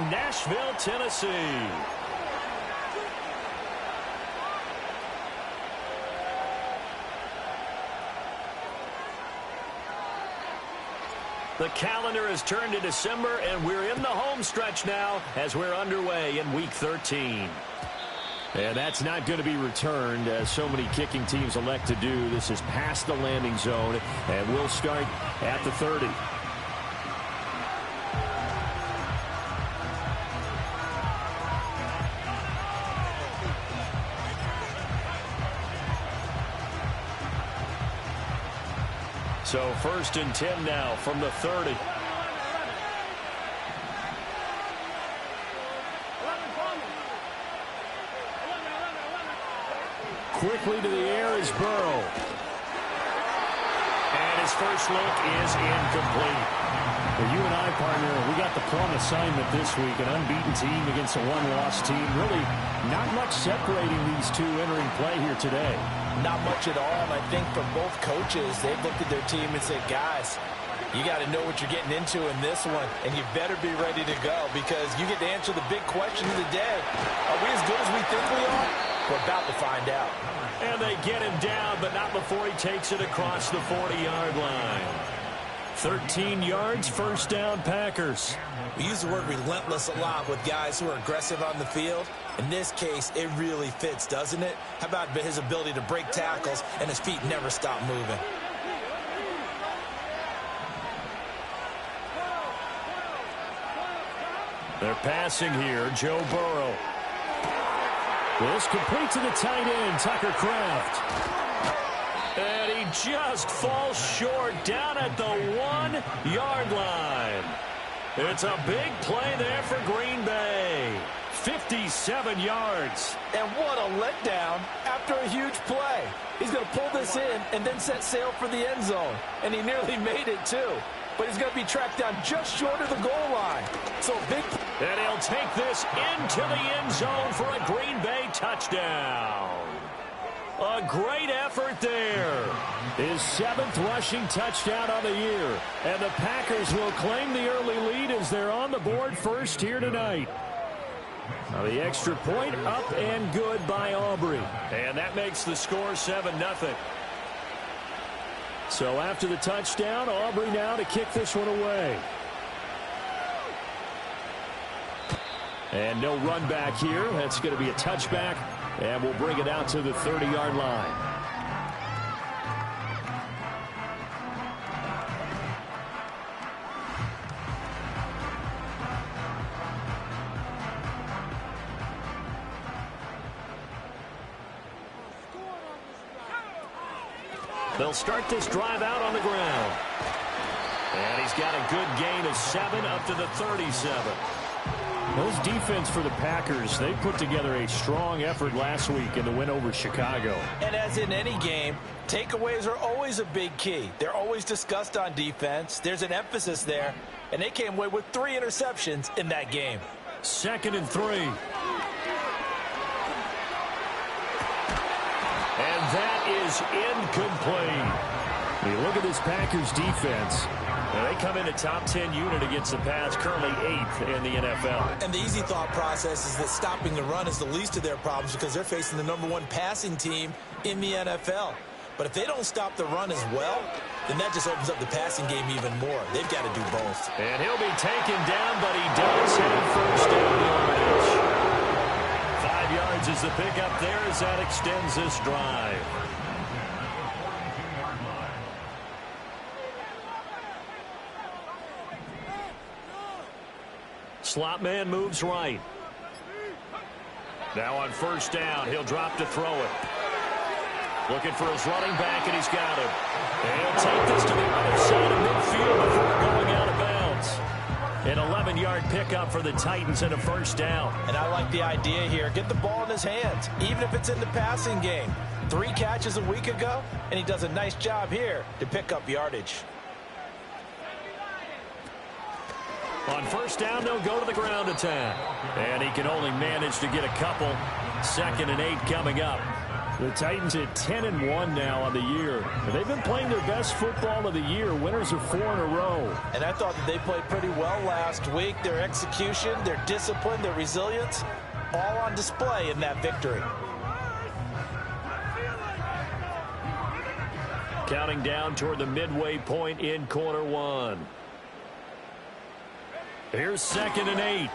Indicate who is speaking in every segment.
Speaker 1: Nashville, Tennessee. The calendar has turned to December, and we're in the home stretch now as we're underway in Week 13. And that's not going to be returned, as so many kicking teams elect to do. This is past the landing zone, and we'll start at the 30. So 1st and 10 now from the 30. Quickly to the air is Burrow. And his first look is incomplete.
Speaker 2: For you and I, partner, we got the plum assignment this week. An unbeaten team against a one-loss team. Really not much separating these two entering play here today.
Speaker 3: Not much at all, and I think for both coaches, they've looked at their team and said, guys, you got to know what you're getting into in this one, and you better be ready to go because you get to answer the big question of the day. Are we as good as we think we are? We're about to find out.
Speaker 1: And they get him down, but not before he takes it across the 40-yard line. 13 yards, first down, Packers.
Speaker 3: We use the word relentless a lot with guys who are aggressive on the field. In this case, it really fits, doesn't it? How about his ability to break tackles and his feet never stop moving?
Speaker 1: They're passing here, Joe Burrow.
Speaker 2: This complete to the tight end, Tucker Kraft.
Speaker 1: And he just falls short down at the 1-yard line. It's a big play there for Green Bay. 57 yards.
Speaker 3: And what a letdown after a huge play. He's going to pull this in and then set sail for the end zone. And he nearly made it, too. But he's going to be tracked down just short of the goal line. So big.
Speaker 1: And he'll take this into the end zone for a Green Bay touchdown. A great effort there.
Speaker 2: His 7th rushing touchdown on the year. And the Packers will claim the early lead as they're on the board first here tonight.
Speaker 1: Now the extra point up and good by Aubrey. And that makes the score 7-0.
Speaker 2: So after the touchdown, Aubrey now to kick this one away.
Speaker 1: And no run back here. That's going to be a touchback. And we'll bring it out to the 30-yard line. They'll start this drive out on the ground. And he's got a good gain of 7 up to the 37.
Speaker 2: Those defense for the Packers, they put together a strong effort last week in the win over Chicago.
Speaker 3: And as in any game, takeaways are always a big key. They're always discussed on defense. There's an emphasis there. And they came away with 3 interceptions in that game.
Speaker 1: 2nd and 3. And that is incomplete.
Speaker 2: When you look at this Packers defense,
Speaker 1: they come in a top 10 unit against the pass, currently 8th in the NFL.
Speaker 3: And the easy thought process is that stopping the run is the least of their problems because they're facing the #1 passing team in the NFL. But if they don't stop the run as well, then that just opens up the passing game even more. They've got to do both.
Speaker 1: And he'll be taken down, but he does have first down yardage. 5 yards is the pickup there as that extends this drive. Slot man moves right. Now on first down, he'll drop to throw it. Looking for his running back, and he's got him. And he'll take this to the other side of midfield before going out of bounds. An 11-yard pickup for the Titans and a first down.
Speaker 3: And I like the idea here. Get the ball in his hands, even if it's in the passing game. 3 catches a week ago, and he does a nice job here to pick up yardage.
Speaker 1: On first down, they'll go to the ground attack. And he can only manage to get a couple. 2nd and 8 coming up.
Speaker 2: The Titans at 10-1 now on the year. They've been playing their best football of the year. Winners are 4 in a row.
Speaker 3: And I thought that they played pretty well last week. Their execution, their discipline, their resilience, all on display in that victory.
Speaker 1: Counting down toward the midway point in quarter one. Here's 2nd and 8.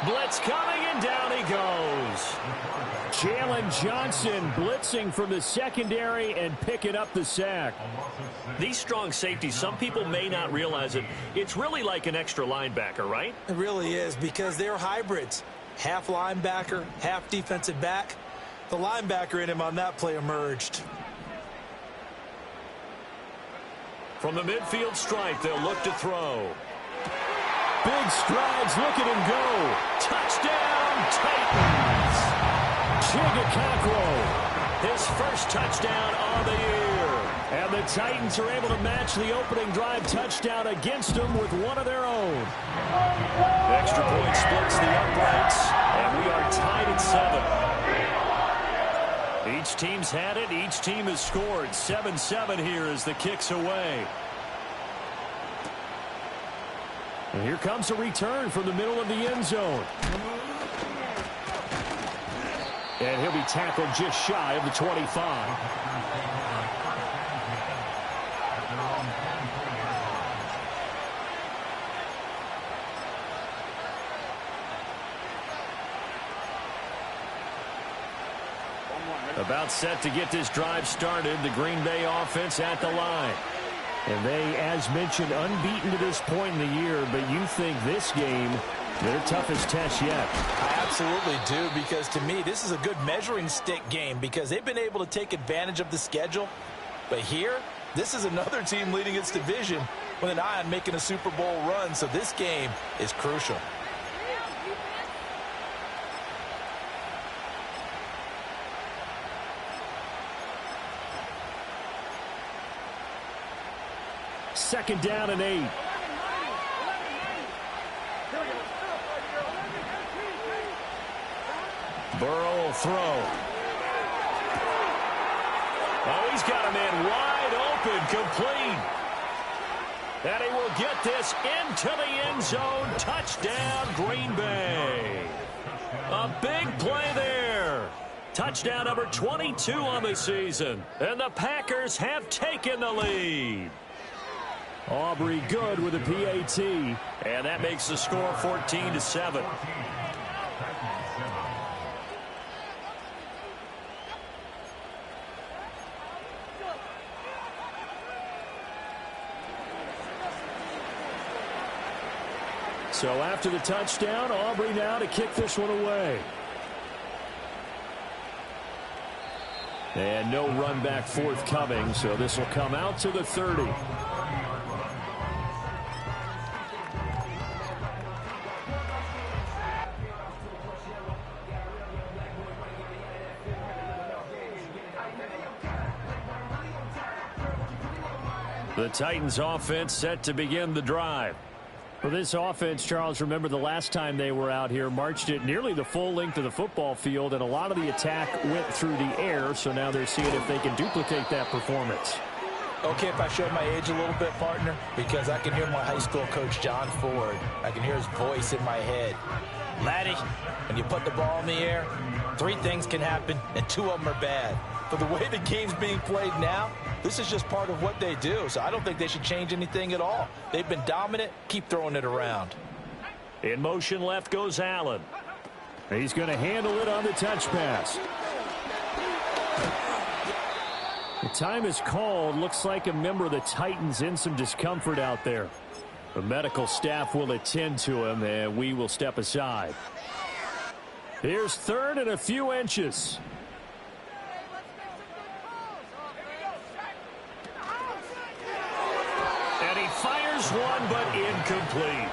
Speaker 1: Blitz coming, and down he goes.
Speaker 2: Jalen Johnson blitzing from the secondary and picking up the sack.
Speaker 1: These strong safeties, some people may not realize it. It's really like an extra linebacker, right?
Speaker 3: It really is, because they're hybrids. Half linebacker, half defensive back. The linebacker in him on that play emerged.
Speaker 1: From the midfield stripe, they'll look to throw.
Speaker 2: Big strides, look at him go.
Speaker 1: Touchdown, Titans!
Speaker 2: Chigga
Speaker 1: His first touchdown of the year.
Speaker 2: And the Titans are able to match the opening drive touchdown against them with one of their own.
Speaker 1: Extra point splits the uprights, and we are tied at 7. Each team's had it. Each team has scored. 7-7 here as the kick's away.
Speaker 2: And here comes a return from the middle of the end zone. And he'll be tackled just shy of the 25.
Speaker 1: About set to get this drive started. The Green Bay offense at the line.
Speaker 2: And they, as mentioned, unbeaten to this point in the year, but you think this game, their toughest test yet.
Speaker 3: I absolutely do, because to me, this is a good measuring stick game because they've been able to take advantage of the schedule. But here, this is another team leading its division with an eye on making a Super Bowl run, so this game is crucial.
Speaker 2: Second down and 8.
Speaker 1: Burrow will throw. Oh, he's got a man wide open, complete. And he will get this into the end zone. Touchdown, Green Bay. A big play there. Touchdown number 22 on the season. And the Packers have taken the lead.
Speaker 2: Aubrey good with a PAT.
Speaker 1: And that makes the score 14-7.
Speaker 2: So after the touchdown, Aubrey now to kick this one away. And no run back forthcoming, so this will come out to the 30.
Speaker 1: The Titans offense set to begin the drive.
Speaker 2: For this offense, Charles, remember the last time they were out here, marched it nearly the full length of the football field, and a lot of the attack went through the air, so now they're seeing if they can duplicate that performance.
Speaker 3: Okay, if I show my age a little bit, partner, because I can hear my high school coach, John Ford. I can hear his voice in my head. Laddie, when you put the ball in the air, 3 things can happen, and 2 of them are bad. But the way the game's being played now, this is just part of what they do, so I don't think they should change anything at all. They've been dominant. Keep throwing it around.
Speaker 1: In motion left goes Allen.
Speaker 2: He's going to handle it on the touch pass. The time is called. Looks like a member of the Titans in some discomfort out there. The medical staff will attend to him, and we will step aside. Here's 3rd and a few inches.
Speaker 1: And he fires one, but incomplete.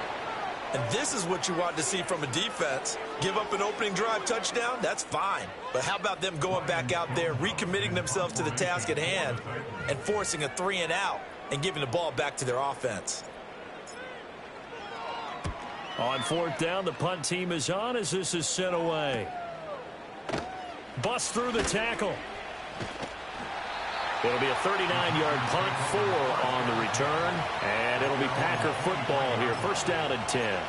Speaker 3: And this is what you want to see from a defense. Give up an opening drive touchdown, that's fine. But how about them going back out there, recommitting themselves to the task at hand, and forcing a 3-and-out and giving the ball back to their offense?
Speaker 1: On 4th down, the punt team is on as this is sent away.
Speaker 2: busts through the tackle.
Speaker 1: It'll be a 39-yard punt, 4 on the return, and it'll be Packer football here. First down and 10.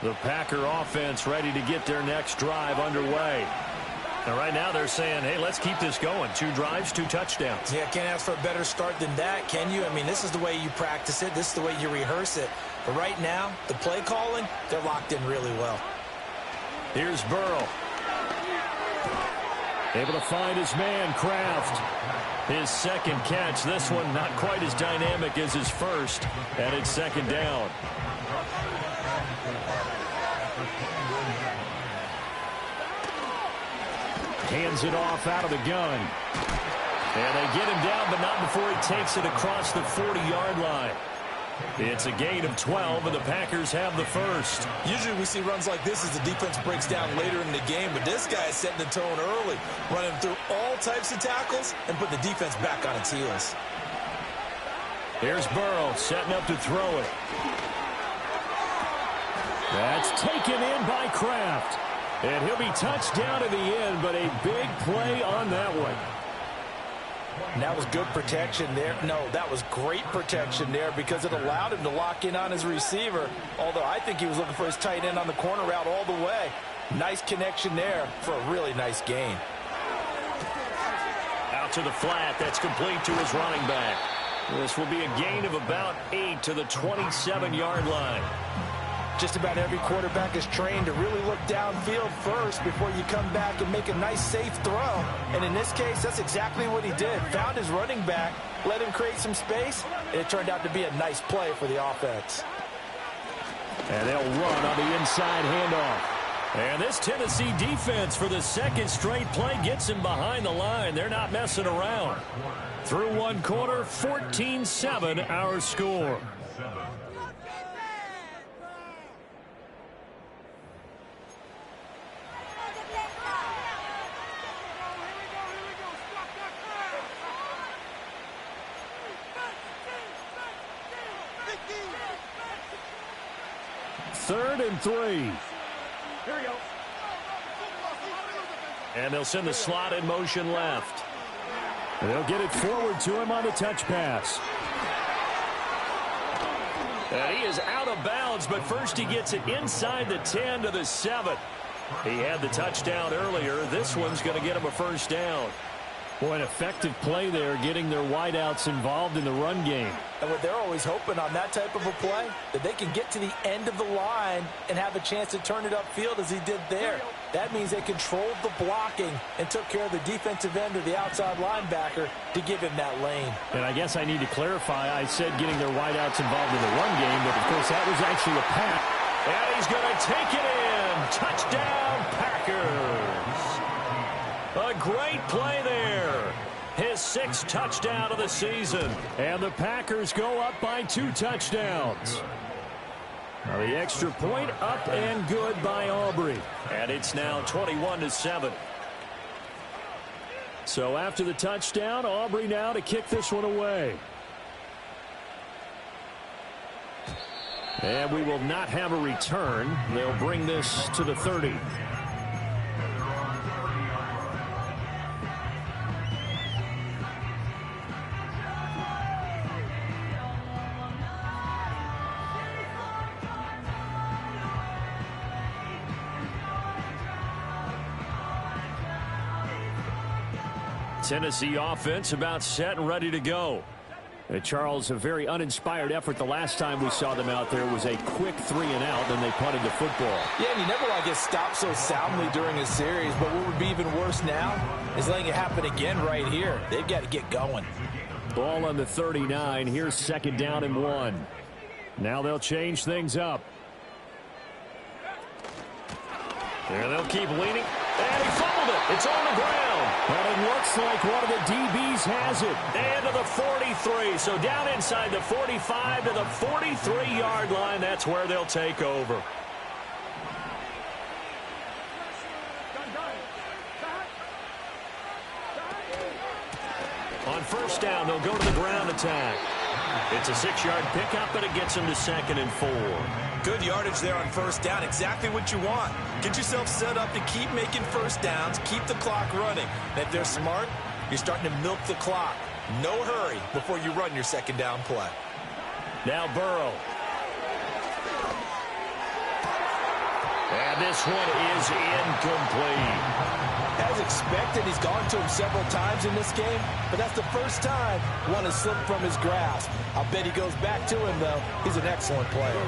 Speaker 2: The Packer offense ready to get their next drive underway. And right now they're saying, hey, let's keep this going. 2 drives, 2 touchdowns.
Speaker 3: Yeah, can't ask for a better start than that, can you? I mean, this is the way you practice it. This is the way you rehearse it. But right now, the play calling, they're locked in really well.
Speaker 2: Here's Burrow. Able to find his man, Kraft. His second catch. This one not quite as dynamic as his first. And it's second down. Hands it off out of the gun. And they get him down, but not before he takes it across the 40-yard line. It's a gain of 12, and the Packers have the first.
Speaker 3: Usually we see runs like this as the defense breaks down later in the game, but this guy is setting the tone early, running through all types of tackles and putting the defense back on its heels.
Speaker 2: Here's Burrow setting up to throw it. That's taken in by Kraft. And he'll be touched down to the end, but a big play on that one.
Speaker 3: And that was good protection there. No, that was great protection there because it allowed him to lock in on his receiver, although I think he was looking for his tight end on the corner route all the way. Nice connection there for a really nice gain.
Speaker 1: Out to the flat. That's complete to his running back. This will be a gain of about 8 to the 27-yard line.
Speaker 3: Just about every quarterback is trained to really look downfield first before you come back and make a nice, safe throw. And in this case, that's exactly what he did. Found his running back, let him create some space, and it turned out to be a nice play for the offense.
Speaker 2: And they'll run on the inside handoff. And this Tennessee defense for the second straight play gets him behind the line. They're not messing around. Through one quarter, 14-7 our score. Third and 3.
Speaker 4: Here we go.
Speaker 1: And they'll send the slot in motion left.
Speaker 2: And they'll get it forward to him on the touch pass.
Speaker 1: And he is out of bounds, but first he gets it inside the 10 to the 7. He had the touchdown earlier. This one's going to get him a first down.
Speaker 2: Boy, an effective play there, getting their wideouts involved in the run game.
Speaker 3: And what they're always hoping on that type of a play, that they can get to the end of the line and have a chance to turn it upfield as he did there. That means they controlled the blocking and took care of the defensive end or the outside linebacker to give him that lane.
Speaker 2: And I guess I need to clarify, I said getting their wideouts involved in the run game, but of course that was actually a pass.
Speaker 1: And he's going to take it in. Touchdown, Packers. A great play there. His 6th touchdown of the season.
Speaker 2: And the Packers go up by 2 touchdowns. Now the extra point up and good by Aubrey.
Speaker 1: And it's now 21-7.
Speaker 2: So after the touchdown, Aubrey now to kick this one away. And we will not have a return. They'll bring this to the 30. Tennessee offense about set and ready to go. And Charles, a very uninspired effort the last time we saw them out there was a quick 3 and out, then they punted the football.
Speaker 3: Yeah, and you never want to get stopped so soundly during a series, but what would be even worse now is letting it happen again right here. They've got to get going.
Speaker 2: Ball on the 39. Here's second down and 1. Now they'll change things up.
Speaker 1: And they'll keep leaning. And he fumbled it. It's on the ground.
Speaker 2: But it looks like one of the DBs has it.
Speaker 1: And to the 43. So down inside the 45 to the 43-yard line. That's where they'll take over. On first down, they'll go to the ground attack. It's a 6-yard pickup, and it gets them to 2nd and 4.
Speaker 3: Good yardage there on first down. Exactly what you want. Get yourself set up to keep making first downs, keep the clock running. And if they're smart, you're starting to milk the clock. No hurry before you run your 2nd down play.
Speaker 1: Now Burrow. And this one is incomplete.
Speaker 3: As expected, he's gone to him several times in this game, but that's the first time one has slipped from his grasp. I'll bet he goes back to him, though. He's an excellent player.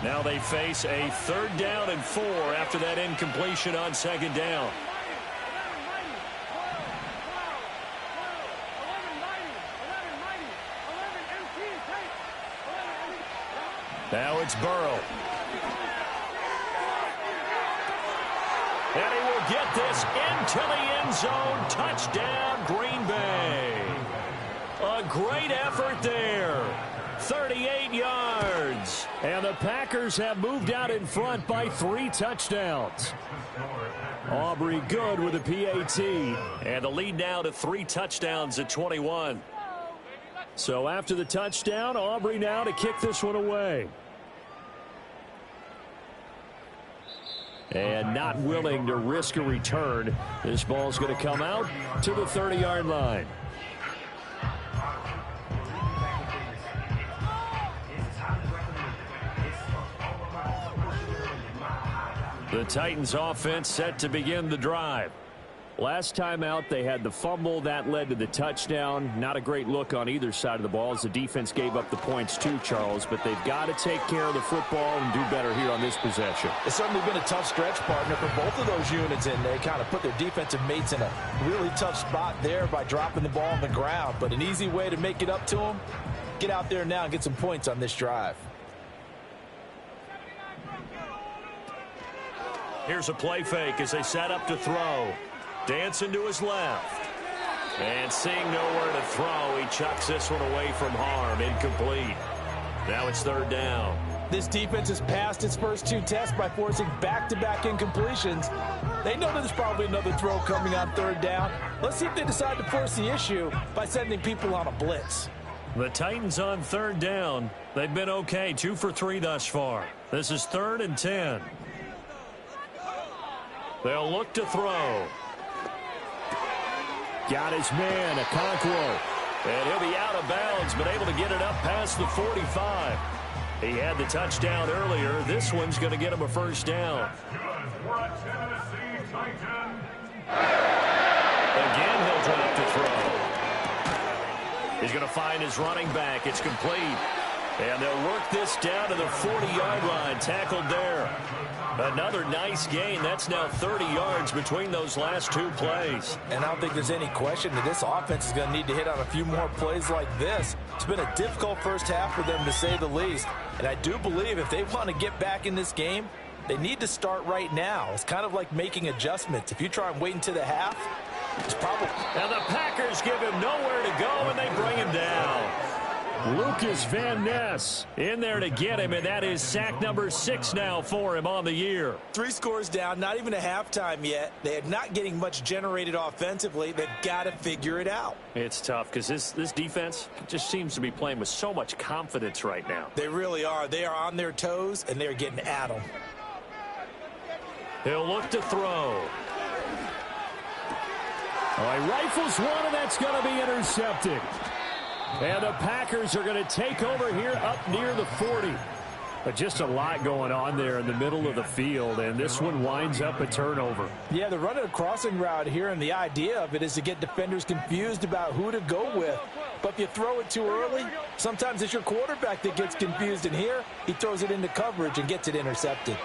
Speaker 1: Now they face a 3rd down and 4 after that incompletion on 2nd down. Now it's Burrow. And he will get this into the end zone. Touchdown, Green Bay. A great effort there. 38 yards.
Speaker 2: And the Packers have moved out in front by 3 touchdowns. Aubrey good with a PAT.
Speaker 1: And the lead now to 3 touchdowns at 21.
Speaker 2: So after the touchdown, Aubrey now to kick this one away. And not willing to risk a return. This ball's going to come out to the 30-yard line. The Titans offense set to begin the drive. Last time out, they had the fumble. That led to the touchdown. Not a great look on either side of the ball as the defense gave up the points too, Charles. But they've got to take care of the football and do better here on this possession.
Speaker 3: It's certainly been a tough stretch, partner, for both of those units, and they kind of put their defensive mates in a really tough spot there by dropping the ball on the ground. But an easy way to make it up to them, get out there now and get some points on this drive.
Speaker 1: Here's a play fake as they set up to throw. Dancing to his left. And seeing nowhere to throw, he chucks this one away from harm. Incomplete. Now it's 3rd down.
Speaker 3: This defense has passed its first 2 tests by forcing back-to-back incompletions. They know there's probably another throw coming on 3rd down. Let's see if they decide to force the issue by sending people on a blitz.
Speaker 1: The Titans on 3rd down. They've been okay, 2 for 3 thus far. This is 3rd and 10. They'll look to throw.
Speaker 2: Got his man, Okonkwo.
Speaker 1: And he'll be out of bounds, but able to get it up past the 45. He had the touchdown earlier. This one's going to get him a 1st down. Again, he'll drop to throw. He's going to find his running back. It's complete. And they'll work this down to the 40-yard line. Tackled there. Another nice gain. That's now 30 yards between those last 2 plays.
Speaker 3: And I don't think there's any question that this offense is going to need to hit on a few more plays like this. It's been a difficult first half for them, to say the least. And I do believe if they want to get back in this game, they need to start right now. It's kind of like making adjustments. If you try and wait until the half, it's probably...
Speaker 1: And the Packers give him nowhere to go, and they bring him down.
Speaker 2: Lucas Van Ness in there to get him, and that is sack number 6 now for him on the year.
Speaker 3: 3 scores down, not even a halftime yet. They are not getting much generated offensively. They've got to figure it out.
Speaker 1: It's tough because this defense just seems to be playing with so much confidence right now.
Speaker 3: They really are. They are on their toes, and they're getting at them.
Speaker 1: He'll look to throw.
Speaker 2: All right, rifles one, and that's going to be intercepted. And the Packers are going to take over here up near the 40. But just a lot going on there in the middle of the field, and this one winds up a turnover.
Speaker 3: Yeah, they're running a crossing route here, and the idea of it is to get defenders confused about who to go with. But if you throw it too early, sometimes it's your quarterback that gets confused, and here he throws it into coverage and gets it intercepted.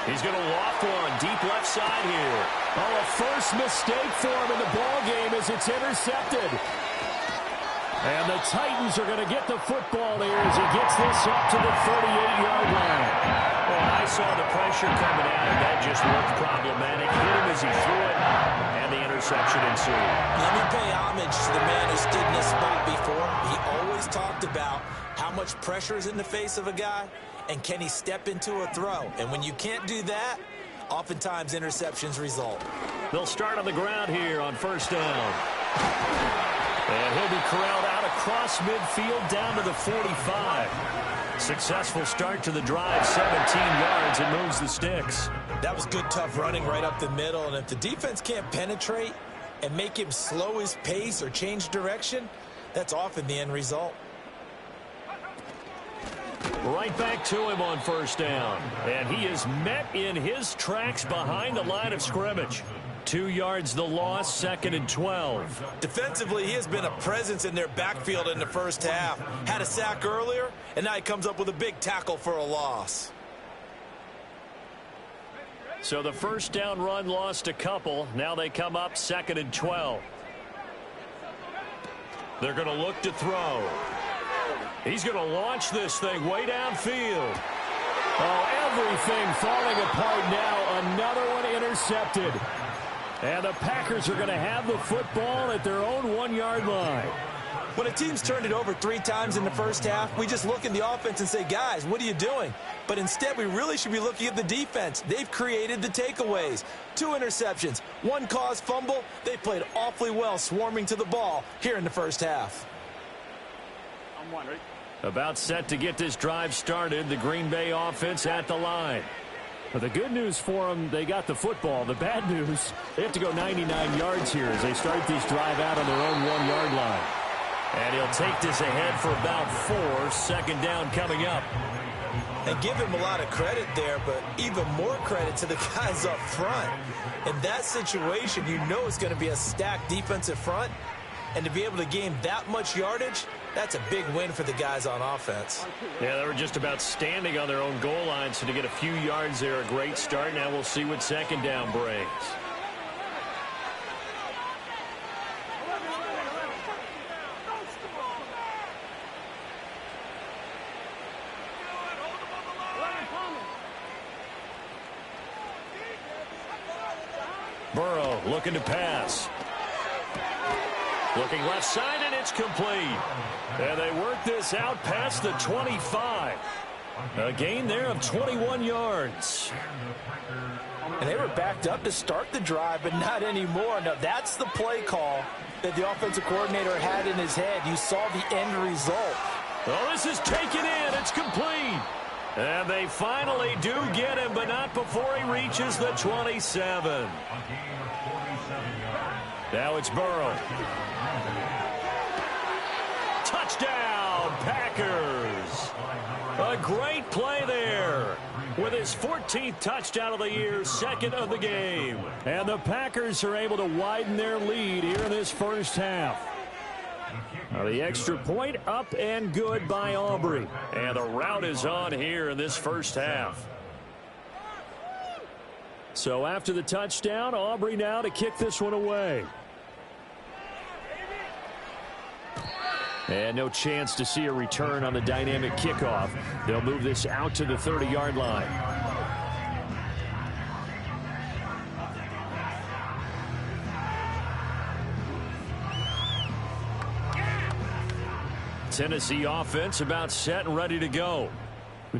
Speaker 1: He's going to loft one deep left side here.
Speaker 2: Oh, a first mistake for him in the ball game as it's intercepted. And the Titans are going to get the football here as he gets this up to the 38-yard line.
Speaker 1: Well, I saw the pressure coming out, and that just looked problematic. Hit him as he threw it, and the interception ensued.
Speaker 3: Let me pay homage to the man who stood in this spot before. He always talked about how much pressure is in the face of a guy, and can he step into a throw. And when you can't do that, Oftentimes, interceptions result.
Speaker 1: They'll start on the ground here on first down. And he'll be corralled out across midfield down to the 45. Successful start to the drive, 17 yards, and moves the sticks.
Speaker 3: That was good, tough running right up the middle. And if the defense can't penetrate and make him slow his pace or change direction, that's often the end result.
Speaker 1: Right back to him on first down. And he is met in his tracks behind the line of scrimmage. 2 yards the loss, 2nd and 12.
Speaker 3: Defensively, he has been a presence in their backfield in the first half. Had a sack earlier, and now he comes up with a big tackle for a loss.
Speaker 1: So the first down run lost a couple. Now they come up 2nd and 12. They're going to look to throw. He's going to launch this thing way downfield. Oh, everything falling apart now. Another one intercepted. And the Packers are going to have the football at their own 1-yard line.
Speaker 3: When a team's turned it over 3 times in the first half, we just look at the offense and say, guys, what are you doing? But instead, we really should be looking at the defense. They've created the takeaways. 2 interceptions, 1 caused fumble. They played awfully well swarming to the ball here in the first half.
Speaker 1: About set to get this drive started, the Green Bay offense at the line.
Speaker 2: But the good news for them, they got the football. The bad news, they have to go 99 yards here as they start this drive out on their own 1-yard line.
Speaker 1: And he'll take this ahead for about 4. 2nd down coming up.
Speaker 3: And give him a lot of credit there, but even more credit to the guys up front. In that situation, you know it's going to be a stacked defensive front. And to be able to gain that much yardage, that's a big win for the guys on offense.
Speaker 1: Yeah, they were just about standing on their own goal line, so to get a few yards there, a great start. Now we'll see what 2nd down brings. Burrow looking to pass. Looking left side, and it's complete. And they work this out past the 25. A gain there of 21 yards.
Speaker 3: And they were backed up to start the drive, but not anymore. Now, that's the play call that the offensive coordinator had in his head. You saw the end result.
Speaker 1: Well, this is taken in. It's complete. And they finally do get him, but not before he reaches the 27. Now it's Burrow. Touchdown, Packers. A great play there. With his 14th touchdown of the year, 2nd of the game.
Speaker 2: And the Packers are able to widen their lead here in this first half. Now the extra point up and good by Aubrey.
Speaker 1: And the route is on here in this first half.
Speaker 2: So after the touchdown, Aubrey now to kick this one away. And no chance to see a return on the dynamic kickoff. They'll move this out to the 30-yard line.
Speaker 1: Tennessee offense about set and ready to go.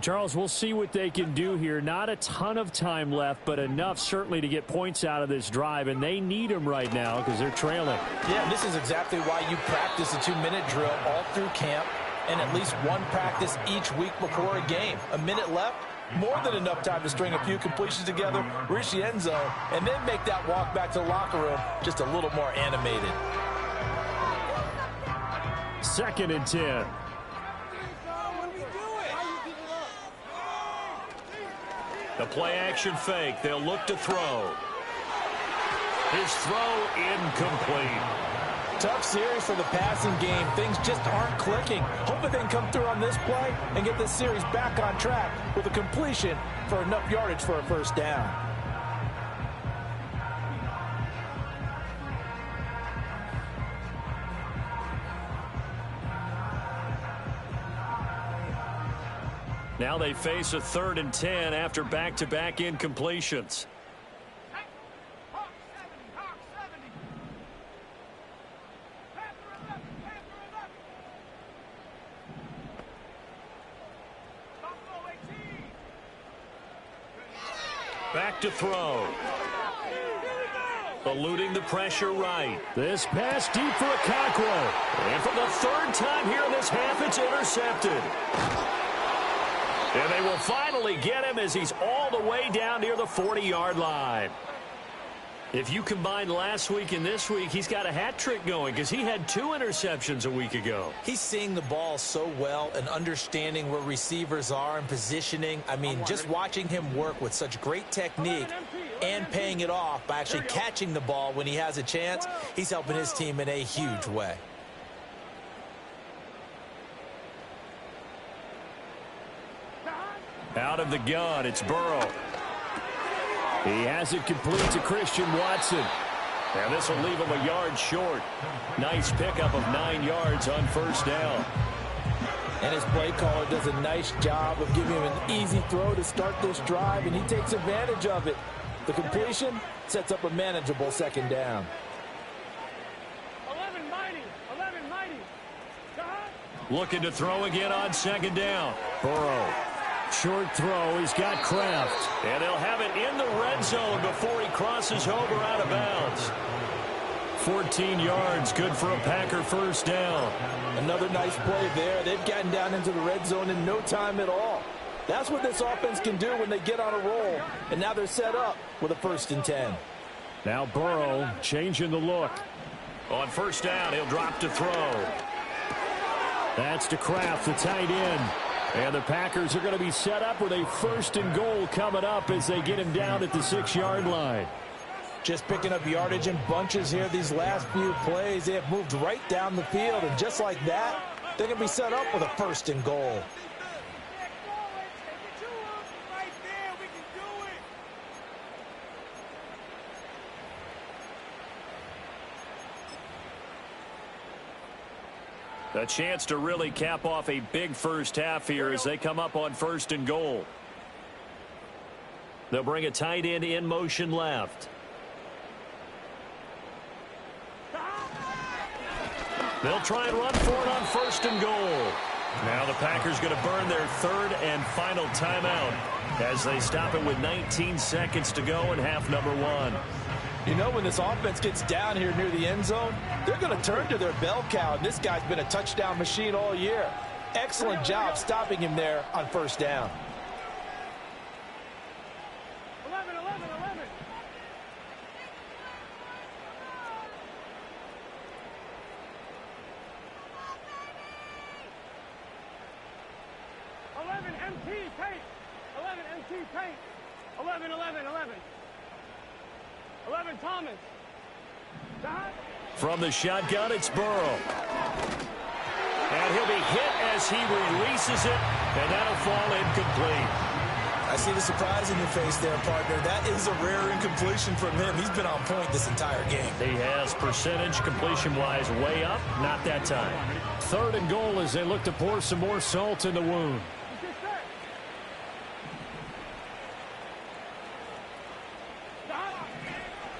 Speaker 2: Charles, we'll see what they can do here. Not a ton of time left, but enough certainly to get points out of this drive, and they need them right now because they're trailing.
Speaker 3: Yeah, this is exactly why you practice a 2-minute drill all through camp and at least one practice each week before a game. A minute left, more than enough time to string a few completions together, reach the end zone, and then make that walk back to the locker room just a little more animated.
Speaker 2: 2nd and 10.
Speaker 1: The play-action fake. They'll look to throw. His throw incomplete.
Speaker 3: Tough series for the passing game. Things just aren't clicking. Hoping they can come through on this play and get this series back on track with a completion for enough yardage for a first down.
Speaker 1: Now they face a 3rd and 10 after back-to-back incompletions. Back to throw. Eluding the pressure right.
Speaker 2: This pass deep for Okonkwo.
Speaker 1: And for the third time here in this half, it's intercepted. And they will finally get him as he's all the way down near the 40-yard line. If you combine last week and this week, he's got a hat trick going because he had 2 interceptions a week ago.
Speaker 3: He's seeing the ball so well and understanding where receivers are and positioning. I mean, just watching him work with such great technique and paying it off by actually catching the ball when he has a chance, he's helping his team in a huge way.
Speaker 1: Out of the gun, it's Burrow.
Speaker 2: He has it complete to Christian Watson.
Speaker 1: And this will leave him a yard short. Nice pickup of 9 yards on first down.
Speaker 3: And his play caller does a nice job of giving him an easy throw to start this drive, and he takes advantage of it. The completion sets up a manageable second down.
Speaker 4: 11 mighty. 11 mighty.
Speaker 1: Looking to throw again on second down. Burrow.
Speaker 2: Short throw. He's got Kraft.
Speaker 1: And they'll have it in the red zone before he crosses over out of bounds. 14 yards. Good for a Packer first down.
Speaker 3: Another nice play there. They've gotten down into the red zone in no time at all. That's what this offense can do when they get on a roll. And now they're set up with a 1st and 10.
Speaker 2: Now Burrow changing the look.
Speaker 1: On first down, he'll drop to throw.
Speaker 2: That's to Kraft, the tight end. And the Packers are going to be set up with a 1st and goal coming up as they get him down at the 6-yard line.
Speaker 3: Just picking up yardage in bunches here these last few plays. They have moved right down the field, and just like that, they're going to be set up with a 1st and goal.
Speaker 1: A chance to really cap off a big first half here as they come up on 1st and goal. They'll bring a tight end in motion left. They'll try and run for it on 1st and goal. Now the Packers going to burn their 3rd and final timeout as they stop it with 19 seconds to go in half number 1.
Speaker 3: You know, when this offense gets down here near the end zone, they're going to turn to their bell cow, and this guy's been a touchdown machine all year. Excellent job stopping him there on 1st down.
Speaker 4: 11, 11, 11. 11 MT paint. 11 MT paint. 11, 11, 11. 11 Thomas.
Speaker 1: From the shotgun, it's Burrow. And he'll be hit as he releases it, and that'll fall incomplete.
Speaker 3: I see the surprise in your face there, partner. That is a rare incompletion from him. He's been on point this entire game.
Speaker 1: He has percentage completion-wise way up, not that time.
Speaker 2: 3rd and goal as they look to pour some more salt in the wound.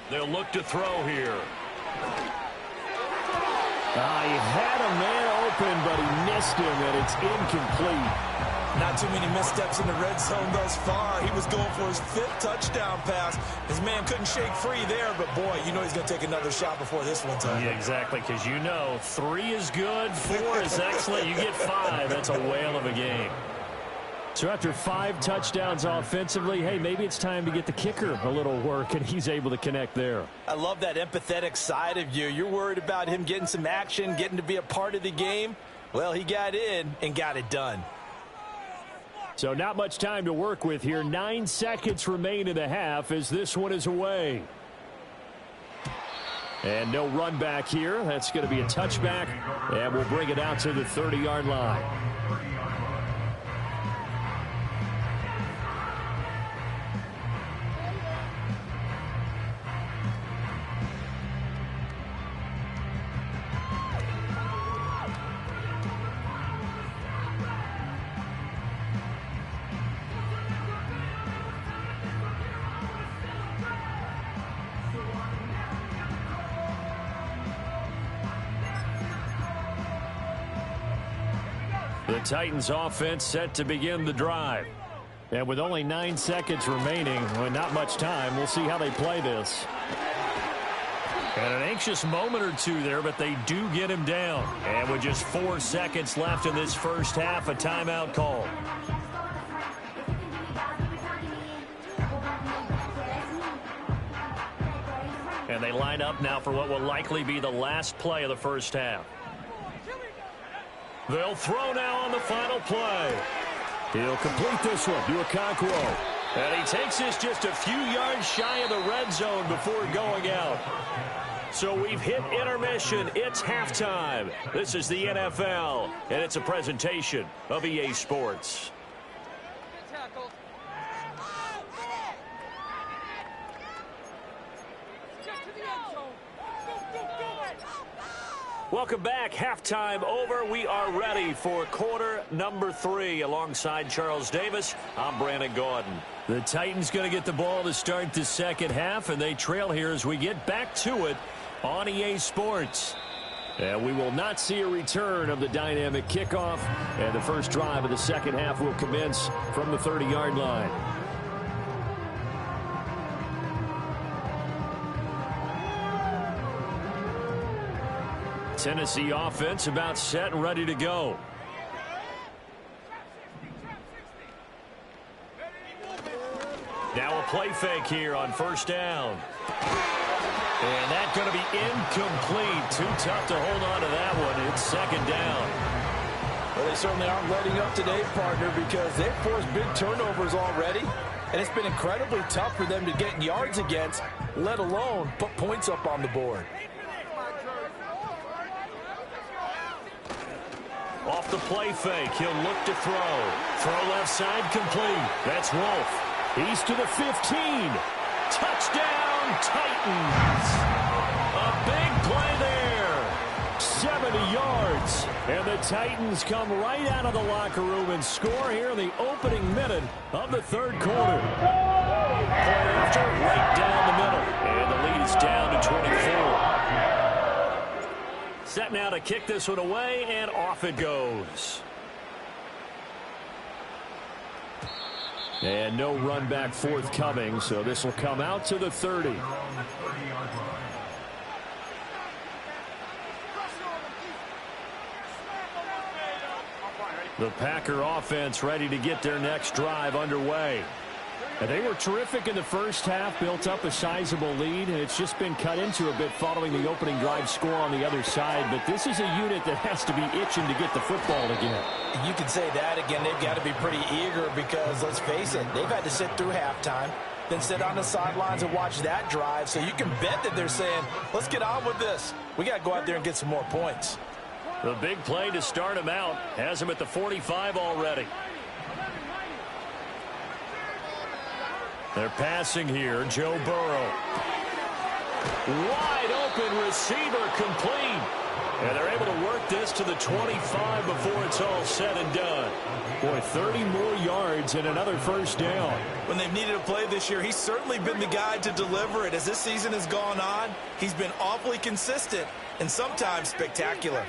Speaker 1: They'll look to throw here.
Speaker 2: He had a man open, but he missed him, and it's incomplete.
Speaker 3: Not too many missteps in the red zone thus far. He was going for his 5th touchdown pass. His man couldn't shake free there, but boy, you know he's going to take another shot before this one's over.
Speaker 1: Yeah, exactly, because you know 3 is good, 4 is excellent. You get 5. That's a whale of a game.
Speaker 2: So after 5 touchdowns offensively, hey, maybe it's time to get the kicker a little work, and he's able to connect there.
Speaker 3: I love that empathetic side of you. You're worried about him getting some action, getting to be a part of the game. Well, he got in and got it done.
Speaker 2: So not much time to work with here. 9 seconds remain in the half as this one is away. And no run back here. That's going to be a touchback, and we'll bring it out to the 30-yard line.
Speaker 1: The Titans offense set to begin the drive.
Speaker 2: And with only 9 seconds remaining, well, not much time, we'll see how they play this. And an anxious moment or two there, but they do get him down. And with just 4 seconds left in this first half, a timeout call. And they line up now for what will likely be the last play of the first half. They'll throw now on the final play. He'll complete this one to Okonkwo. And he takes this just a few yards shy of the red zone before going out. So we've hit intermission. It's halftime. This is the NFL, and it's a presentation of EA Sports. Welcome back. Halftime over. We are ready for quarter number 3. Alongside Charles Davis, I'm Brandon Gaudin. The Titans going to get the ball to start the second half, and they trail here as we get back to it on EA Sports. And we will not see a return of the dynamic kickoff, and the first drive of the second half will commence from the 30-yard line. Tennessee offense about set and ready to go. Now a play fake here on first down. And that's going to be incomplete. Too tough to hold on to that one. It's second down.
Speaker 3: Well, they certainly aren't letting up today, partner, because they've forced big turnovers already. And it's been incredibly tough for them to get yards against, let alone put points up on the board.
Speaker 2: Off the play fake, he'll look to throw. Throw left side complete. That's Wolf. He's to the 15. Touchdown, Titans. A big play there. 70 yards. And the Titans come right out of the locker room and score here in the opening minute of the third quarter. Point after, right down the middle. And the lead is down to 24. Set now to kick this one away, and off it goes. And no run back forthcoming, so this will come out to the 30. The Packer offense ready to get their next drive underway. And they were terrific in the first half, built up a sizable lead, and it's just been cut into a bit following the opening drive score on the other side. But this is a unit that has to be itching to get the football again.
Speaker 3: You can say that again. They've got to be pretty eager because, let's face it, they've had to sit through halftime, then sit on the sidelines and watch that drive. So you can bet that they're saying, let's get on with this. We got to go out there and get some more points.
Speaker 2: The big play to start him out has him at the 45 already. They're passing here. Joe Burrow. Wide open receiver complete. And they're able to work this to the 25 before it's all said and done. Boy, 30 more yards and another first down.
Speaker 3: When they've needed a play this year, he's certainly been the guy to deliver it. As this season has gone on, he's been awfully consistent and sometimes spectacular.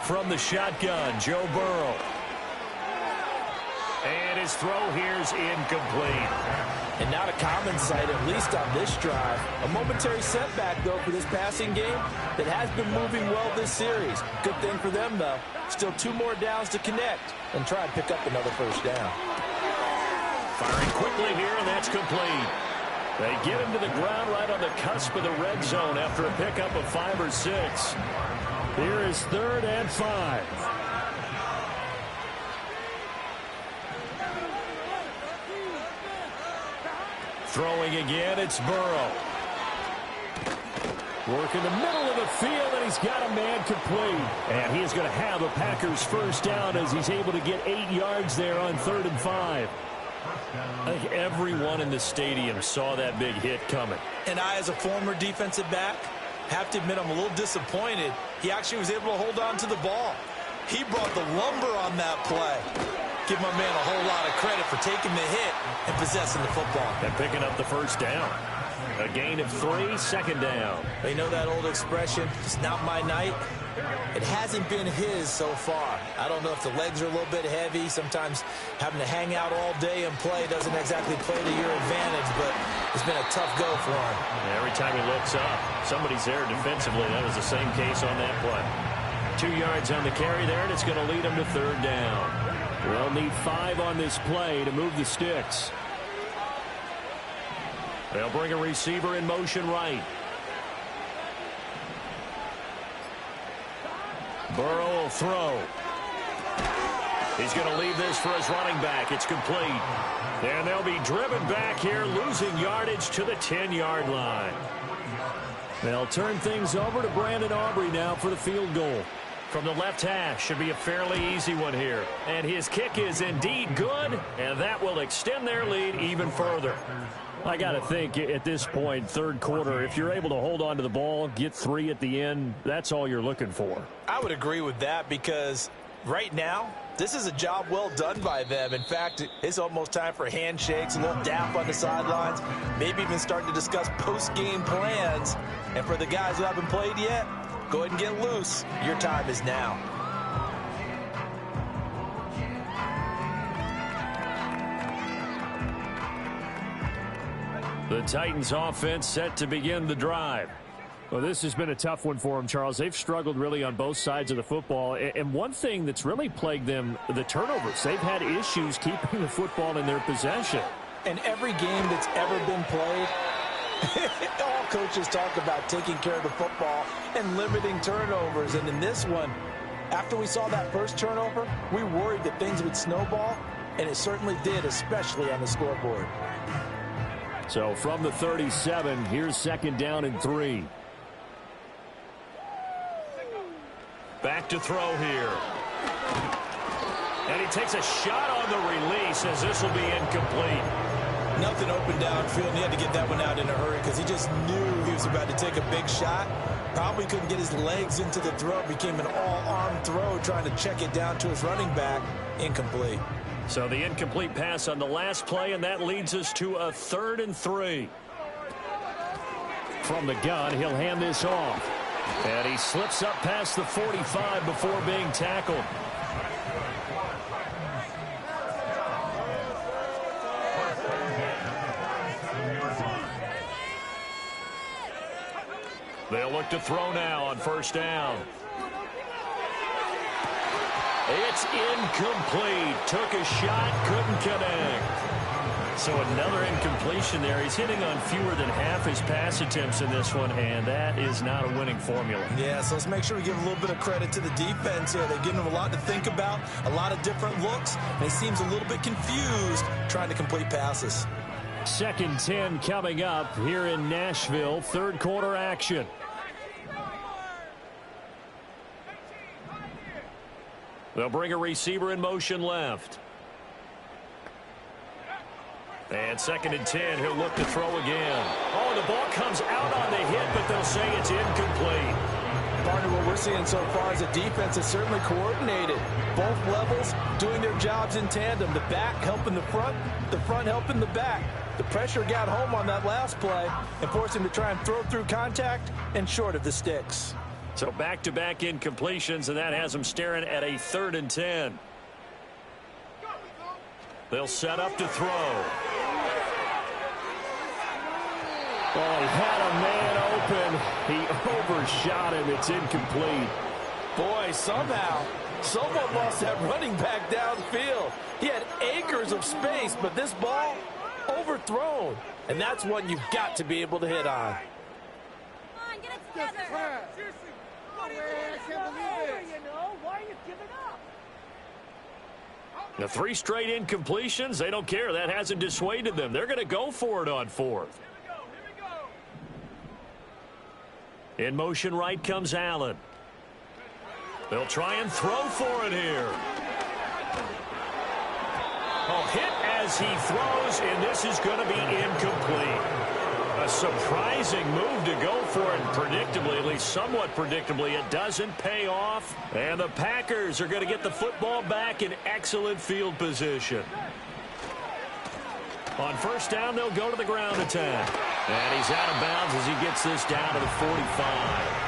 Speaker 2: From the shotgun, Joe Burrow. And his throw here's incomplete.
Speaker 3: And not a common sight, at least on this drive. A momentary setback, though, for this passing game that has been moving well this series. Good thing for them, though. Still 2 more downs to connect and try and pick up another first down.
Speaker 2: Firing quickly here, and that's complete. They get him to the ground right on the cusp of the red zone after a pickup of 5 or 6. Here is 3rd and 5. Throwing again, it's Burrow. Working the middle of the field, and he's got a man complete. And he is going to have a Packers first down as he's able to get 8 yards there on 3rd and 5. I think everyone in the stadium saw that big hit coming.
Speaker 3: And I, as a former defensive back, have to admit I'm a little disappointed. He actually was able to hold on to the ball. He brought the lumber on that play. Give my man a whole lot of credit for taking the hit and possessing the football.
Speaker 2: And picking up the first down.
Speaker 1: A gain of 3, second down.
Speaker 3: You know that old expression, it's not my night? It hasn't been his so far. I don't know if the legs are a little bit heavy. Sometimes having to hang out all day and play doesn't exactly play to your advantage, but it's been a tough go for him.
Speaker 1: Every time he looks up, somebody's there defensively. That was the same case on that play. 2 yards on the carry there, and it's going to lead him to third down. They'll need 5 on this play to move the sticks. They'll bring a receiver in motion right. Burrow will throw. He's going to leave this for his running back. It's complete. And they'll be driven back here, losing yardage to the 10-yard line. They'll turn things over to Brandon Aubrey now for the field goal. From the left hash, should be a fairly easy one here. And his kick is indeed good, and that will extend their lead even further. I got to think at this point, third quarter, if you're able to hold on to the ball, get 3 at the end, that's all you're looking for.
Speaker 3: I would agree with that because right now, this is a job well done by them. In fact, it's almost time for handshakes, a little dap on the sidelines, maybe even starting to discuss post-game plans. And for the guys who haven't played yet, go ahead and get loose. Your time is now.
Speaker 1: The Titans offense set to begin the drive.
Speaker 2: Well, this has been a tough one for them, Charles. They've struggled really on both sides of the football. And one thing that's really plagued them, the turnovers. They've had issues keeping the football in their possession.
Speaker 3: And every game that's ever been played, all coaches talk about taking care of the football and limiting turnovers. And in this one, after we saw that first turnover, we worried that things would snowball, and it certainly did, especially on the scoreboard.
Speaker 2: So from the 37, here's second down and 3.
Speaker 1: Back to throw here. And he takes a shot on the release as this will be incomplete.
Speaker 3: Nothing open downfield. He had to get that one out in a hurry because he just knew he was about to take a big shot. Probably couldn't get his legs into the throw. Became an all-arm throw trying to check it down to his running back. Incomplete.
Speaker 1: So the incomplete pass on the last play, and that leads us to a 3rd and 3.
Speaker 2: From the gun, he'll hand this off.
Speaker 1: And he slips up past the 45 before being tackled. They'll look to throw now on first down. It's incomplete. Took a shot, couldn't connect. So another incompletion there. He's hitting on fewer than half his pass attempts in this one, and that is not a winning formula.
Speaker 3: Yeah, so let's make sure we give a little bit of credit to the defense here. They're giving him a lot to think about, a lot of different looks, and he seems a little bit confused trying to complete passes.
Speaker 2: 2nd 10 coming up here in Nashville. Third quarter action.
Speaker 1: They'll bring a receiver in motion left. And 2nd and 10, he'll look to throw again. Oh, the ball comes out on the hit, but they'll say it's incomplete.
Speaker 3: Partner, what we're seeing so far is a defense that's certainly coordinated. Both levels doing their jobs in tandem. The back helping the front helping the back. The pressure got home on that last play and forced him to try and throw through contact and short of the sticks.
Speaker 1: So back-to-back incompletions, and that has them staring at a 3rd and 10. They'll set up to throw.
Speaker 2: Oh, he had a man open. He overshot him. It's incomplete.
Speaker 3: Boy, somehow, someone lost that running back downfield. He had acres of space, but this ball overthrown. And that's one you've got to be able to hit on.
Speaker 4: Come on, get it together. Why are you giving up?
Speaker 1: The 3 straight incompletions, they don't care. That hasn't dissuaded them. They're going to go for it on 4th. In motion right comes Allen. They'll try and throw for it here. Oh, hit as he throws, and this is going to be incomplete. A surprising move to go for it, and predictably, at least somewhat predictably, it doesn't pay off. And the Packers are going to get the football back in excellent field position. On first down, they'll go to the ground attack. And he's out of bounds as he gets this down to the 45.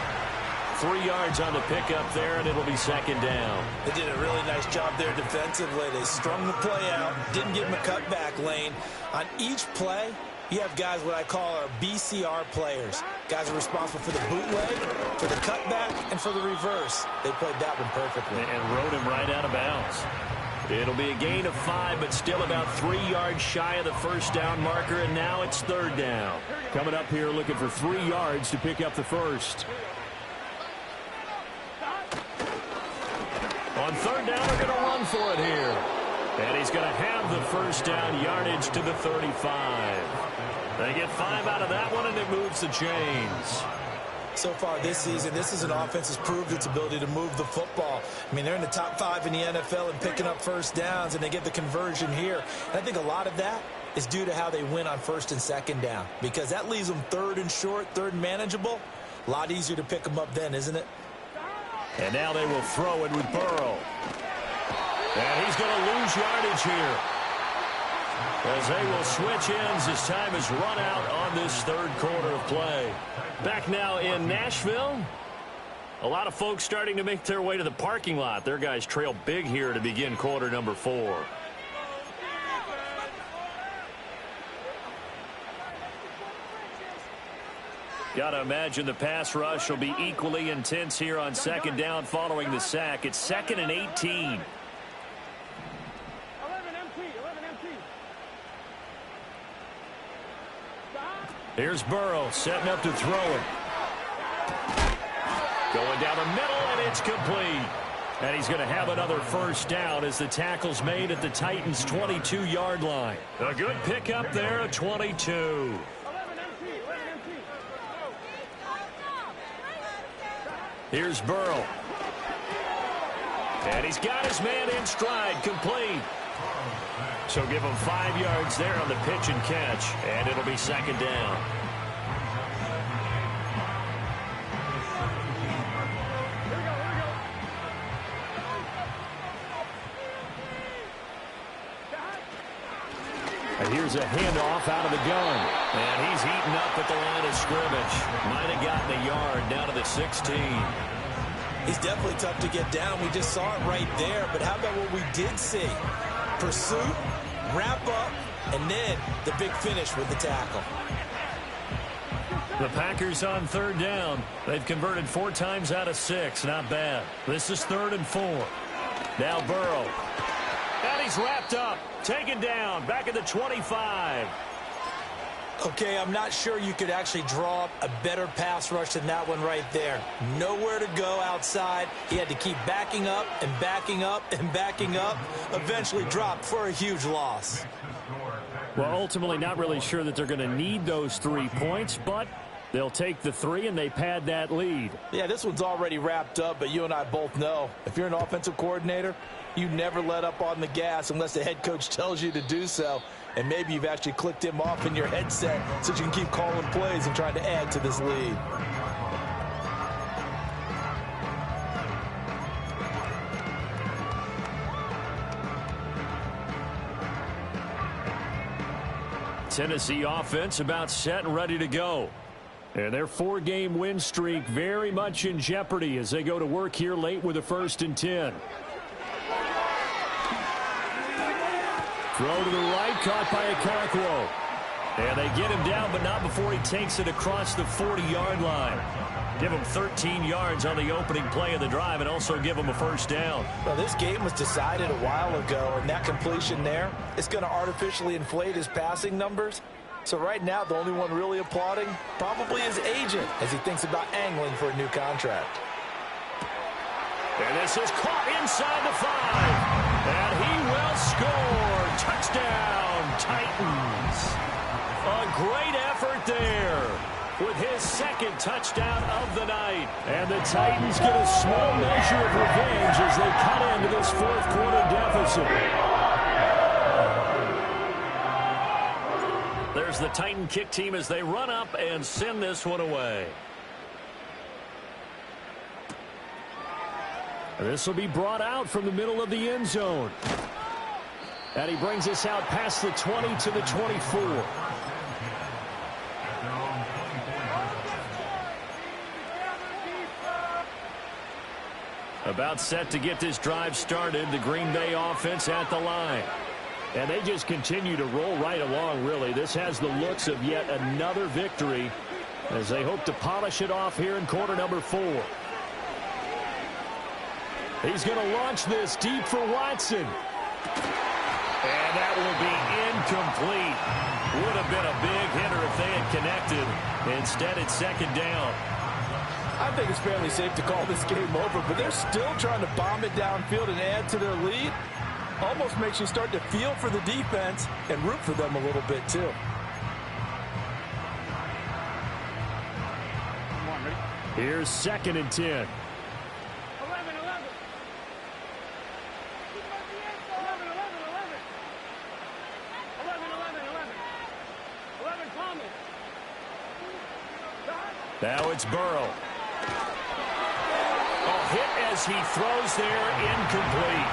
Speaker 1: 3 yards on the pickup there, and it'll be second down.
Speaker 3: They did a really nice job there defensively. They strung the play out, didn't give him a cutback lane. On each play, you have guys what I call our BCR players. Guys are responsible for the bootleg, for the cutback, and for the reverse. They played that one perfectly.
Speaker 2: And rode him right out of bounds.
Speaker 1: It'll be a gain of 5, but still about 3 yards shy of the first down marker, and now it's third down.
Speaker 2: Coming up here looking for 3 yards to pick up the first.
Speaker 1: On third down, they're going to run for it here. And he's going to have the first down yardage to the 35. They get 5 out of that one, and it moves the chains.
Speaker 3: So far this season, this is an offense that's proved its ability to move the football. I mean, they're in the top 5 in the NFL and picking up first downs, and they get the conversion here. And I think a lot of that is due to how they win on first and second down, because that leaves them third and short, third and manageable. A lot easier to pick them up then, isn't it?
Speaker 2: And now they will throw it with Burrow.
Speaker 1: And he's going to lose yardage here, as they will switch ends as time is run out on this third quarter of play. Back now in Nashville. A lot of folks starting to make their way to the parking lot. Their guys trail big here to begin quarter number 4.
Speaker 2: Got to imagine the pass rush will be equally intense here on second down following the sack. It's 2nd and 18.
Speaker 4: 11 MT.
Speaker 2: Here's Burrow setting up to throw it.
Speaker 1: Going down the middle, and it's complete.
Speaker 2: And he's going to have another first down as the tackle's made at the Titans' 22-yard line.
Speaker 1: A good pickup there at 22.
Speaker 2: Here's Burrow.
Speaker 1: And he's got his man in stride, complete.
Speaker 2: So give him 5 yards there on the pitch and catch, and it'll be second down. And here's a handoff out of the gun.
Speaker 1: And he's eaten up at the line of scrimmage. Might have gotten a yard down to the 16.
Speaker 3: He's definitely tough to get down. We just saw it right there. But how about what we did see? Pursuit, wrap up, and then the big finish with the tackle.
Speaker 2: The Packers on third down. They've converted 4 times out of 6. Not bad. This is 3rd and 4. Now Burrow.
Speaker 1: And he's wrapped up. Taken down. Back at the 25.
Speaker 3: Okay, I'm not sure you could actually draw up a better pass rush than that one right there. Nowhere to go outside. He had to keep backing up and backing up and backing up. Eventually dropped for a huge loss.
Speaker 2: Well, ultimately not really sure that they're going to need those 3 points, but they'll take the 3 and they pad that lead.
Speaker 3: Yeah, this one's already wrapped up, but you and I both know if you're an offensive coordinator, you never let up on the gas unless the head coach tells you to do so. And maybe you've actually clicked him off in your headset so you can keep calling plays and trying to add to this lead.
Speaker 2: Tennessee offense about set and ready to go. And their 4-game win streak very much in jeopardy as they go to work here late with a 1st and 10. Throw to the right, caught by Okonkwo. And they get him down, but not before he takes it across the 40-yard line. Give him 13 yards on the opening play of the drive and also give him a first down.
Speaker 3: Well, this game was decided a while ago, and that completion there is going to artificially inflate his passing numbers. So right now, the only one really applauding probably his agent as he thinks about angling for a new contract.
Speaker 1: And this is caught inside the 5. And he will score. Touchdown, Titans. A great effort there with his 2nd touchdown of the night.
Speaker 2: And the Titans get a small measure of revenge as they cut into this 4th quarter deficit.
Speaker 1: There's the Titan kick team as they run up and send this one away.
Speaker 2: This will be brought out from the middle of the end zone. And he brings us out past the 20 to the 24.
Speaker 1: About set to get this drive started. The Green Bay offense at the line.
Speaker 2: And they just continue to roll right along, really. This has the looks of yet another victory as they hope to polish it off here in quarter number 4. He's going to launch this deep for Watson. And that will be incomplete. Would have been a big hitter if they had connected. Instead, it's second down.
Speaker 3: I think it's fairly safe to call this game over, but they're still trying to bomb it downfield and add to their lead. Almost makes you start to feel for the defense and root for them a little bit, too.
Speaker 2: Here's 2nd and 10.
Speaker 4: 11, 11. 11, 11, 11. 11, Thomas.
Speaker 2: Now it's Burrow. A hit as he throws there, incomplete.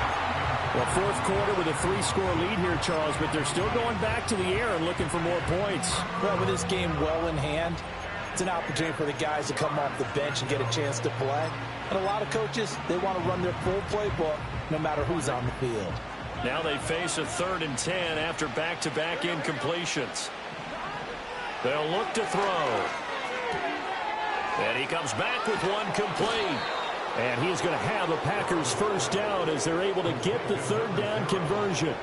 Speaker 2: Well, fourth quarter with a 3-score lead here, Charles, but they're still going back to the air and looking for more points.
Speaker 3: Well, with this game well in hand, it's an opportunity for the guys to come off the bench and get a chance to play. And a lot of coaches, they want to run their full playbook no matter who's on the field.
Speaker 1: Now they face a 3rd and 10 after back-to-back incompletions. They'll look to throw. And he comes back with one complete.
Speaker 2: And he's going to have a Packers first down as they're able to get the 3rd down conversion.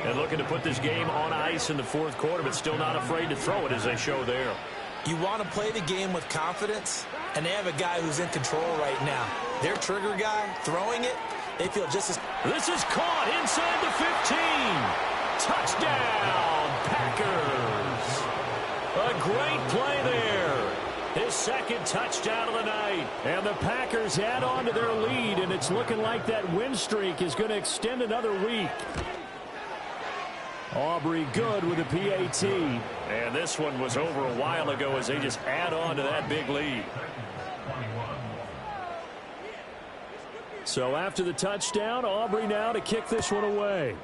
Speaker 1: And looking to put this game on ice in the 4th quarter, but still not afraid to throw it as they show there.
Speaker 3: You want to play the game with confidence, and they have a guy who's in control right now. Their trigger guy throwing it, they feel just as...
Speaker 1: This is caught inside the 15. Touchdown, Packers. A great play there. His 2nd touchdown of the night.
Speaker 2: And the Packers add on to their lead, and it's looking like that win streak is going to extend another week. Aubrey good with a PAT.
Speaker 1: And this one was over a while ago as they just add on to that big lead.
Speaker 2: So after the touchdown, Aubrey now to kick this one away.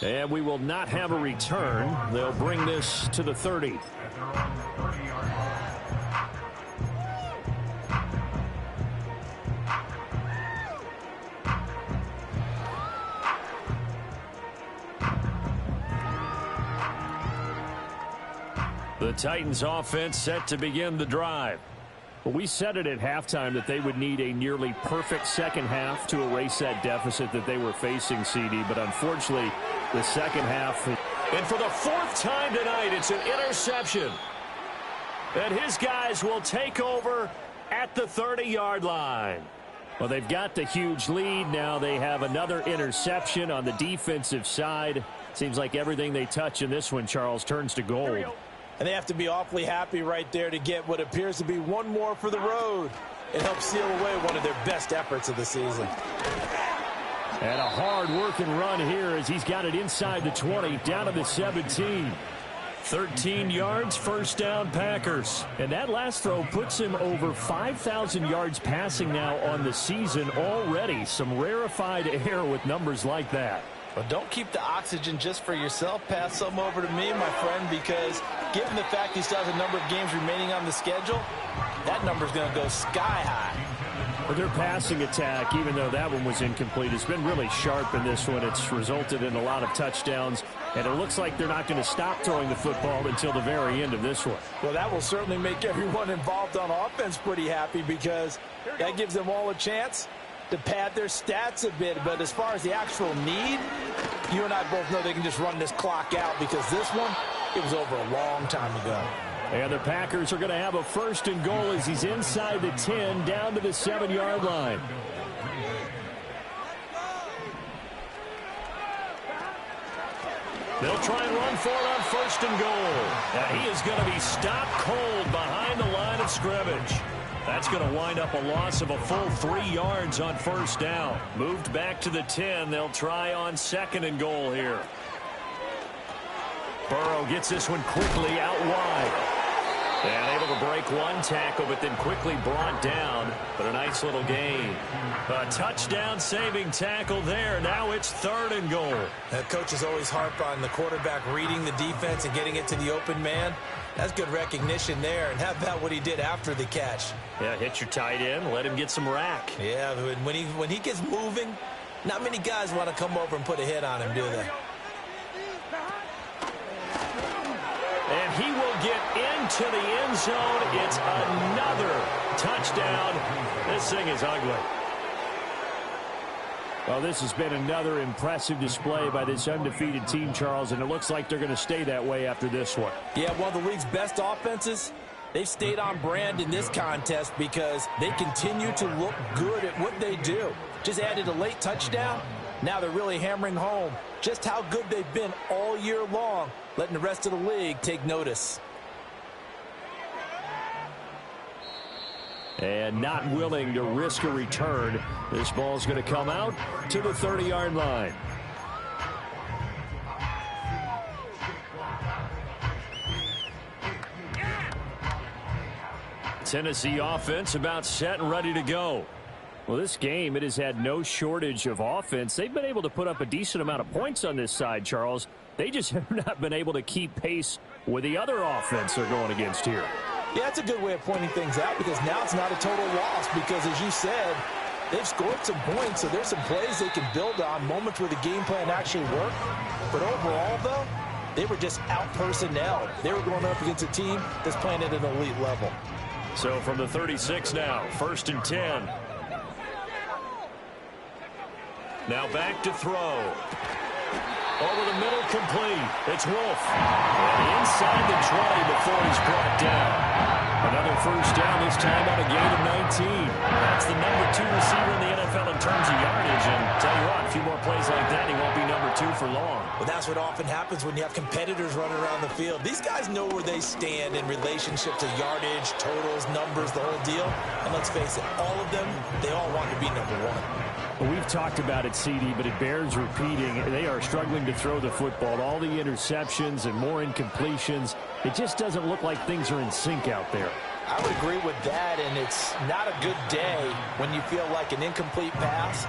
Speaker 2: And we will not have a return. They'll bring this to the 30.
Speaker 1: The Titans offense set to begin the drive.
Speaker 2: Well, we said it at halftime that they would need a nearly perfect second half to erase that deficit that they were facing, CD. But unfortunately, the second half...
Speaker 1: And for the 4th time tonight, it's an interception. And his guys will take over at the 30-yard line.
Speaker 2: Well, they've got the huge lead. Now they have another interception on the defensive side. Seems like everything they touch in this one, Charles, turns to gold.
Speaker 3: And they have to be awfully happy right there to get what appears to be one more for the road. It helps seal away one of their best efforts of the season.
Speaker 2: And a hard-working run here as he's got it inside the 20, down to the 17.
Speaker 1: 13 yards, first down, Packers.
Speaker 2: And that last throw puts him over 5,000 yards passing now on the season already. Some rarefied air with numbers like that.
Speaker 3: Well, don't keep the oxygen just for yourself. Pass some over to me, my friend, because given the fact he still has a number of games remaining on the schedule, that number's going to go sky high.
Speaker 2: Well, their passing attack, even though that one was incomplete, has been really sharp in this one. It's resulted in a lot of touchdowns, and it looks like they're not going to stop throwing the football until the very end of this one.
Speaker 3: Well, that will certainly make everyone involved on offense pretty happy because that gives them all a chance to pad their stats a bit. But as far as the actual need, you and I both know they can just run this clock out because this one, it was over a long time ago.
Speaker 2: And the Packers are going to have a first and goal as he's inside the 10, down to the 7-yard line.
Speaker 1: They'll try and run for it on first and goal. Now he is going to be stopped cold behind the line of scrimmage. That's going to wind up a loss of a full 3 yards on first down. Moved back to the 10. They'll try on second and goal here. Burrow gets this one quickly out wide. And able to break one tackle, but then quickly brought down. But a nice little gain. A touchdown-saving tackle there. Now it's 3rd and goal.
Speaker 3: Coaches always harp on the quarterback reading the defense and getting it to the open man. That's good recognition there. And how about what he did after the catch?
Speaker 1: Yeah, hit your tight end. Let him get some rack.
Speaker 3: Yeah, when he gets moving, not many guys want to come over and put a hit on him, do they?
Speaker 1: And he will get into the end zone. It's another touchdown. This thing is ugly.
Speaker 2: Well, this has been another impressive display by this undefeated team, Charles, and it looks like they're going to stay that way after this one.
Speaker 3: Yeah, one of the league's best offenses. They've stayed on brand in this contest because they continue to look good at what they do. Just added a late touchdown. Now they're really hammering home just how good they've been all year long, letting the rest of the league take notice.
Speaker 2: And not willing to risk a return. This ball's going to come out to the 30-yard line. Tennessee offense about set and ready to go. Well, this game, it has had no shortage of offense. They've been able to put up a decent amount of points on this side, Charles. They just have not been able to keep pace with the other offense they're going against here.
Speaker 3: Yeah, that's a good way of pointing things out because now it's not a total loss because, as you said, they've scored some points, so there's some plays they can build on, moments where the game plan actually worked. But overall, though, they were just out-personnel. They were going up against a team that's playing at an elite level.
Speaker 1: So from the 36 now, 1st and 10. Now back to throw. Over the middle, complete. It's Wolf. And inside the 20 before he's brought down. Another first down, this time on a gain of 19. That's the number 2 receiver in the NFL in terms of yardage. And tell you what, a few more plays like that, he won't be number 2 for long.
Speaker 3: Well, that's what often happens when you have competitors running around the field. These guys know where they stand in relationship to yardage, totals, numbers, the whole deal. And let's face it, all of them, they all want to be number 1.
Speaker 2: We've talked about it, CD, but it bears repeating. They are struggling to throw the football. All the interceptions and more incompletions. It just doesn't look like things are in sync out there.
Speaker 3: I would agree with that, and it's not a good day when you feel like an incomplete pass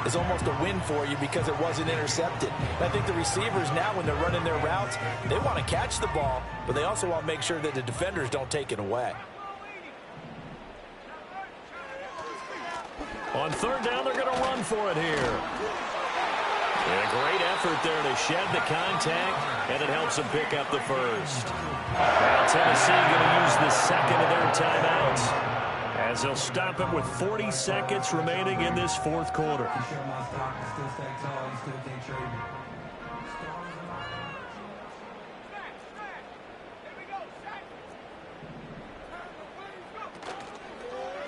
Speaker 3: is almost a win for you because it wasn't intercepted. And I think the receivers now, when they're running their routes, they want to catch the ball, but they also want to make sure that the defenders don't take it away.
Speaker 1: On 3rd down, they're going to run for it here. And a great effort there to shed the contact, and it helps them pick up the first. Now Tennessee going to use the second of their timeouts as they'll stop it with 40 seconds remaining in this 4th quarter.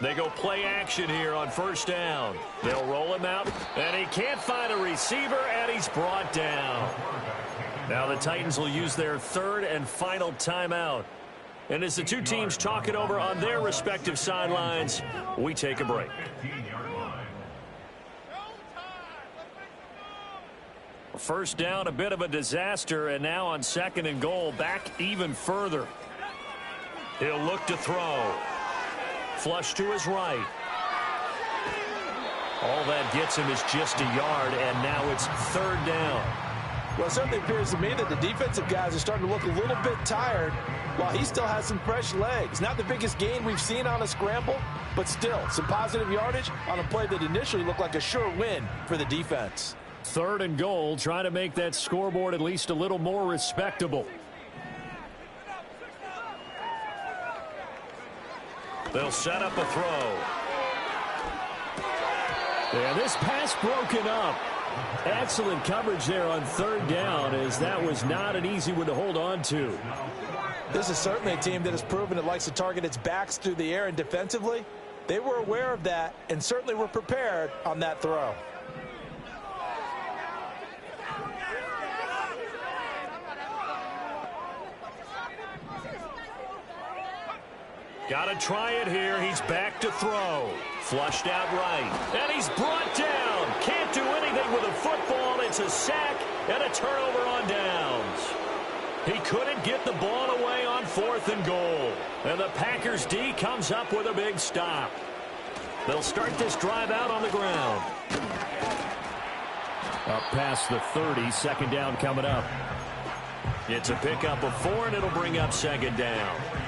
Speaker 1: They go play action here on 1st down. They'll roll him out, and he can't find a receiver, and he's brought down. Now the Titans will use their 3rd and final timeout. And as the two teams talk it over on their respective sidelines, we take a break. First down, a bit of a disaster, and now on 2nd and goal, back even further. He'll look to throw. Flush to his right. All that gets him is just a yard, and now it's 3rd down.
Speaker 3: Well, it certainly appears to me that the defensive guys are starting to look a little bit tired while he still has some fresh legs. Not the biggest gain we've seen on a scramble, but still some positive yardage on a play that initially looked like a sure win for the defense.
Speaker 2: 3rd and goal, trying to make that scoreboard at least a little more respectable.
Speaker 1: They'll set up a throw.
Speaker 2: Yeah, this pass broken up. Excellent coverage there on 3rd down, as that was not an easy one to hold on to.
Speaker 3: This is certainly a team that has proven it likes to target its backs through the air, and defensively, they were aware of that and certainly were prepared on that throw.
Speaker 1: Got to try it here. He's back to throw. Flushed out right. And he's brought down. Can't do anything with a football. It's a sack and a turnover on downs. He couldn't get the ball away on 4th and goal. And the Packers D comes up with a big stop. They'll start this drive out on the ground.
Speaker 2: Up past the 30, 2nd down coming up.
Speaker 1: It's a pickup of 4, and it'll bring up 2nd down.